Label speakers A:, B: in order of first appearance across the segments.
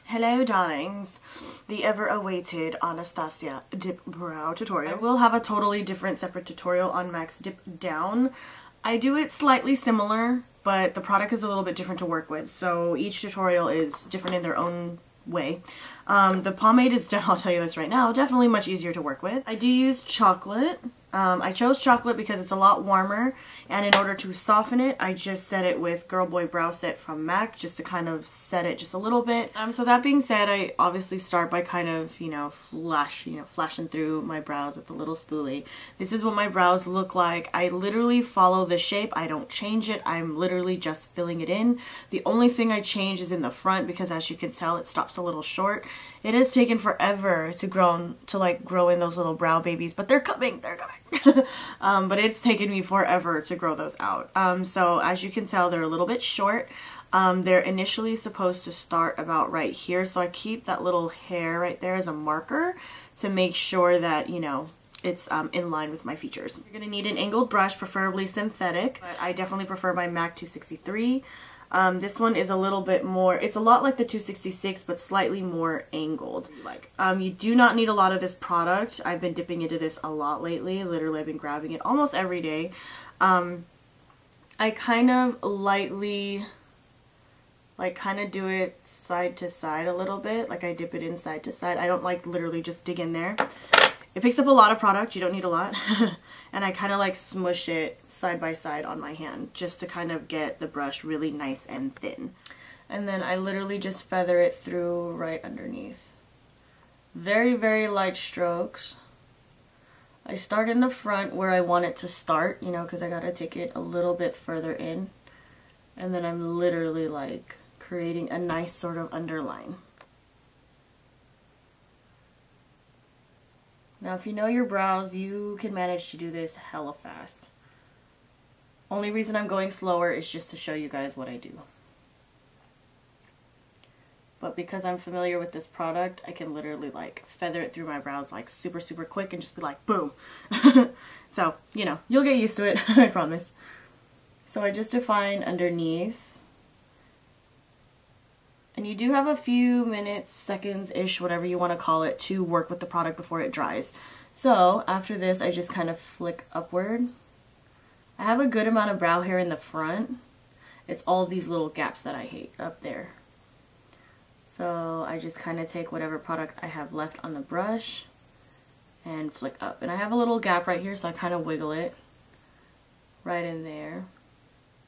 A: Hello darlings, the ever-awaited Anastasia Dipbrow tutorial. I will have a totally different separate tutorial on Max Dip Down. I do it slightly similar, but the product is a little bit different to work with, so each tutorial is different in their own way. The pomade is, I'll tell you this right now, definitely much easier to work with. I do use chocolate. I chose chocolate because it's a lot warmer, and in order to soften it, I just set it with Girl Boy Brow Set from MAC just to kind of set it just a little bit. So that being said, I obviously start by kind of, flashing through my brows with a little spoolie. This is what my brows look like. I literally follow the shape. I don't change it. I'm literally just filling it in. The only thing I change is in the front because, as you can tell, it stops a little short. It has taken forever to grow in those little brow babies, but they're coming. But it's taken me forever to grow those out. So as you can tell, they're a little bit short. They're initially supposed to start about right here, so I keep that little hair right there as a marker to make sure that, it's in line with my features. You're going to need an angled brush, preferably synthetic, but I definitely prefer my MAC 263. This one is a little bit more, it's a lot like the 266, but slightly more angled. You do not need a lot of this product. I've been dipping into this a lot lately. Literally, I've been grabbing it almost every day. I kind of lightly, kind of do it side to side a little bit. I dip it in side to side. I don't literally just dig in there. It picks up a lot of product. You don't need a lot. And I kind of smush it side by side on my hand just to kind of get the brush really nice and thin. And then I literally just feather it through right underneath. Very, very light strokes. I start in the front where I want it to start, because I gotta take it a little bit further in. And then I'm literally creating a nice sort of underline. Now, if you know your brows, you can manage to do this hella fast. Only reason I'm going slower is just to show you guys what I do. But because I'm familiar with this product, I can literally feather it through my brows super, super quick and just be boom. So, you'll get used to it, I promise. So I just define underneath. And you do have a few minutes, seconds-ish, whatever you want to call it, to work with the product before it dries. So after this, I just kind of flick upward. I have a good amount of brow hair in the front. It's all these little gaps that I hate up there. So I just kind of take whatever product I have left on the brush and flick up. And I have a little gap right here, so I kind of wiggle it right in there.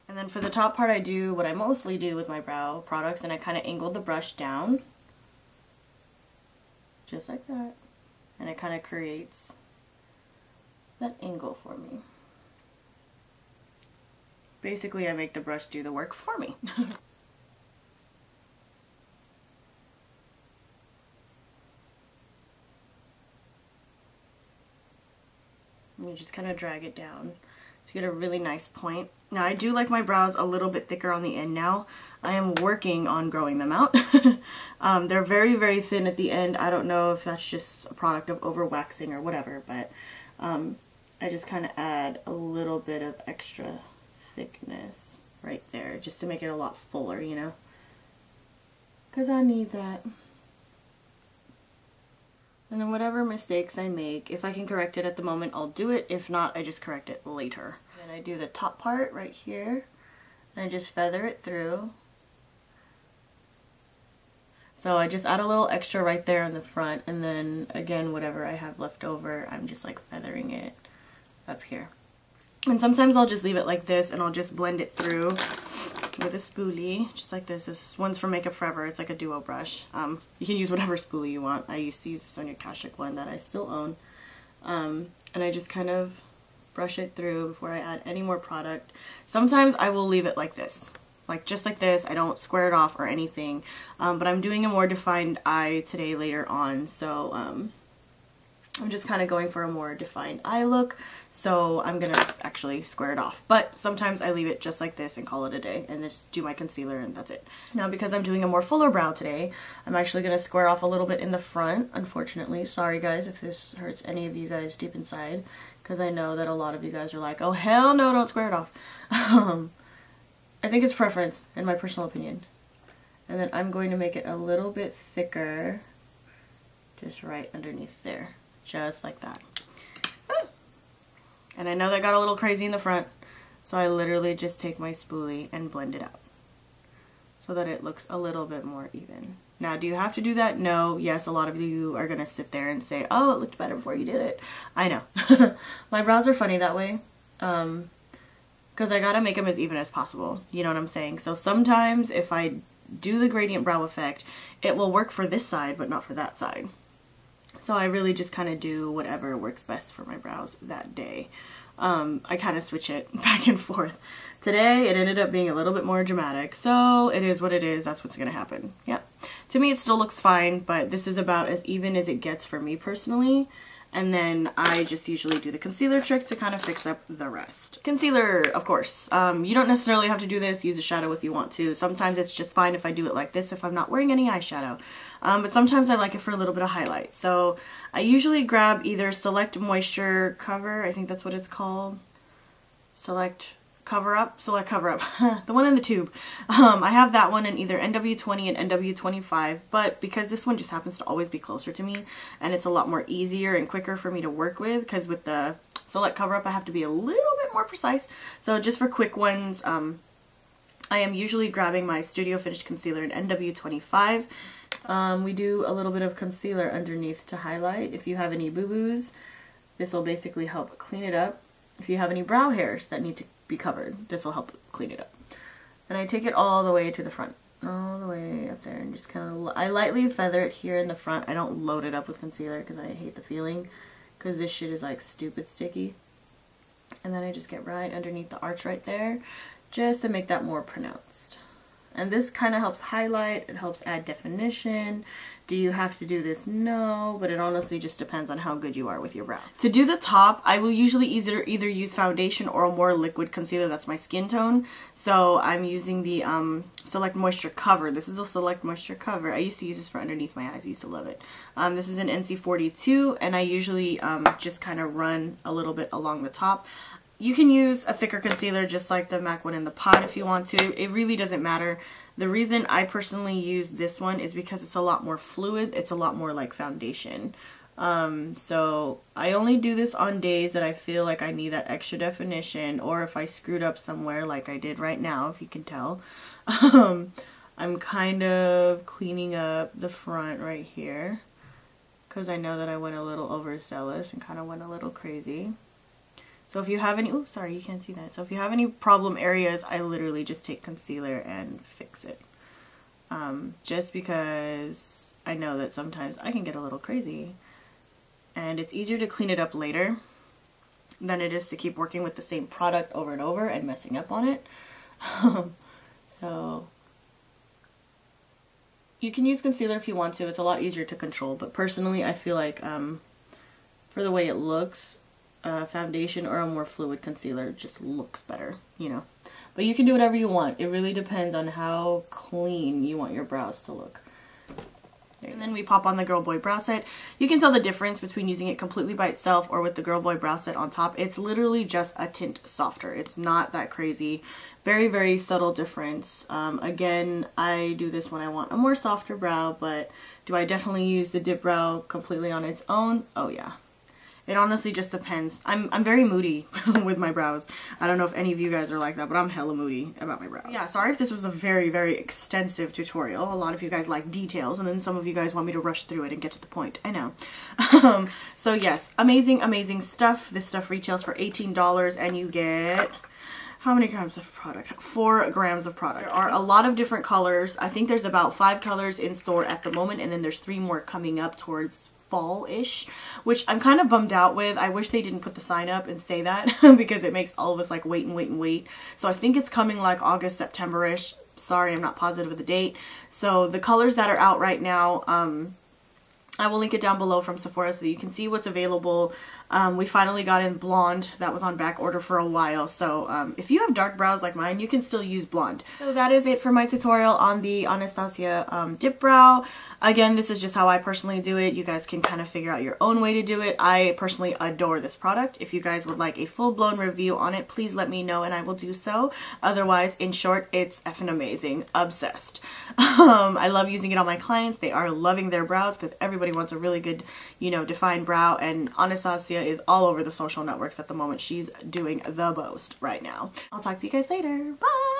A: And then for the top part, I do what I mostly do with my brow products, and I kind of angle the brush down, just like that, and it kind of creates that angle for me. Basically, I make the brush do the work for me. And you just kind of drag it down to get a really nice point. Now, I do like my brows a little bit thicker on the end now. I am working on growing them out. They're very, very thin at the end. I don't know if that's just a product of overwaxing or whatever, but I just kind of add a little bit of extra thickness right there just to make it a lot fuller, because I need that. And then whatever mistakes I make, if I can correct it at the moment, I'll do it. If not, I just correct it later. And I do the top part right here, and I just feather it through. So I just add a little extra right there in the front, and then again, whatever I have left over, I'm just feathering it up here. And sometimes I'll just leave it like this, and I'll just blend it through with a spoolie, just like this. This one's from Makeup Forever. It's like a duo brush. You can use whatever spoolie you want. I used to use a Sonia Kashuk one that I still own. And I just kind of brush it through before I add any more product. Sometimes I will leave it like this. Just like this. I don't square it off or anything. But I'm doing a more defined eye today later on, so I'm just kind of going for a more defined eye look, so I'm going to actually square it off. But sometimes I leave it just like this and call it a day and just do my concealer and that's it. Now, because I'm doing a more fuller brow today, I'm actually going to square off a little bit in the front, unfortunately. Sorry guys if this hurts any of you guys deep inside, because I know that a lot of you guys are like, oh hell no, don't square it off. I think it's preference, in my personal opinion. And then I'm going to make it a little bit thicker, just right underneath there, just like that. And I know that got a little crazy in the front, so I literally just take my spoolie and blend it out so that it looks a little bit more even. Now, do you have to do that? No. Yes, a lot of you are going to sit there and say, oh, it looked better before you did it. I know. My brows are funny that way, because I got to make them as even as possible. You know what I'm saying? So sometimes if I do the gradient brow effect, it will work for this side, but not for that side. So I really just kind of do whatever works best for my brows that day. I kind of switch it back and forth. Today, it ended up being a little bit more dramatic, so it is what it is. That's what's going to happen. Yep. To me, it still looks fine, but this is about as even as it gets for me personally. And then I just usually do the concealer trick to kind of fix up the rest. Concealer, of course. You don't necessarily have to do this. Use a shadow if you want to. Sometimes it's just fine if I do it like this if I'm not wearing any eyeshadow. But sometimes I like it for a little bit of highlight. So I usually grab either Select MoistureCover. I think that's what it's called. Select Cover Up, the one in the tube. I have that one in either NW20 and NW25, but because this one just happens to always be closer to me, and it's a lot more easier and quicker for me to work with, because with the Select Cover Up I have to be a little bit more precise. So just for quick ones, I am usually grabbing my Studio Finished Concealer in NW25. We do a little bit of concealer underneath to highlight. If you have any boo-boos, this will basically help clean it up. If you have any brow hairs that need to be covered, this will help clean it up. And I take it all the way to the front, all the way up there, and just kind of, I lightly feather it here in the front. I don't load it up with concealer because I hate the feeling, because this shit is like stupid sticky. And then I just get right underneath the arch right there, just to make that more pronounced. And this kind of helps highlight, it helps add definition. Do you have to do this? No, but it honestly just depends on how good you are with your brow. To do the top, I will usually either use foundation or a more liquid concealer. That's my skin tone. So I'm using the Select MoistureCover. This is a Select MoistureCover. I used to use this for underneath my eyes. I used to love it. This is an NC42, and I usually just kind of run a little bit along the top. You can use a thicker concealer just like the MAC one in the pot if you want to. It really doesn't matter. The reason I personally use this one is because it's a lot more fluid. It's a lot more like foundation. So I only do this on days that I feel like I need that extra definition, or if I screwed up somewhere like I did right now, if you can tell. I'm kind of cleaning up the front right here because I know that I went a little overzealous and kind of went a little crazy. So if you have any, oh sorry, you can't see that. So if you have any problem areas, I literally just take concealer and fix it. Just because I know that sometimes I can get a little crazy, and it's easier to clean it up later than it is to keep working with the same product over and over and messing up on it. So you can use concealer if you want to. It's a lot easier to control, but personally I feel like for the way it looks, foundation or a more fluid concealer just looks better, you know. But you can do whatever you want. It really depends on how clean you want your brows to look. And then we pop on the Girl Boy Brow Set. You can tell the difference between using it completely by itself or with the Girl Boy Brow Set on top. It's literally just a tint softer. It's not that crazy. Very, very subtle difference. Again, I do this when I want a more softer brow, but do I definitely use the Dipbrow completely on its own? Oh yeah. It honestly just depends. I'm very moody with my brows. I don't know if any of you guys are like that, but I'm hella moody about my brows. Yeah, sorry if this was a very, very extensive tutorial. A lot of you guys like details, and then some of you guys want me to rush through it and get to the point. I know. So yes, amazing, amazing stuff. This stuff retails for $18, and you get... how many grams of product? 4 grams of product. There are a lot of different colors. I think there's about 5 colors in store at the moment, and then there's 3 more coming up towards fall-ish, which I'm kind of bummed out with. I wish they didn't put the sign up and say that because it makes all of us like wait and wait and wait. So I think it's coming like August, September-ish. Sorry, I'm not positive of the date. So the colors that are out right now, I'm I will link it down below from Sephora so that you can see what's available. We finally got in blonde. That was on back order for a while. So if you have dark brows like mine, you can still use blonde. So that is it for my tutorial on the Anastasia Dip Brow. Again, this is just how I personally do it. You guys can kind of figure out your own way to do it. I personally adore this product. If you guys would like a full-blown review on it, please let me know and I will do so. Otherwise, in short, it's effing amazing. Obsessed. I love using it on my clients. They are loving their brows because everybody wants a really good, you know, defined brow, and Anastasia is all over the social networks at the moment. She's doing the most right now. I'll talk to you guys later. Bye!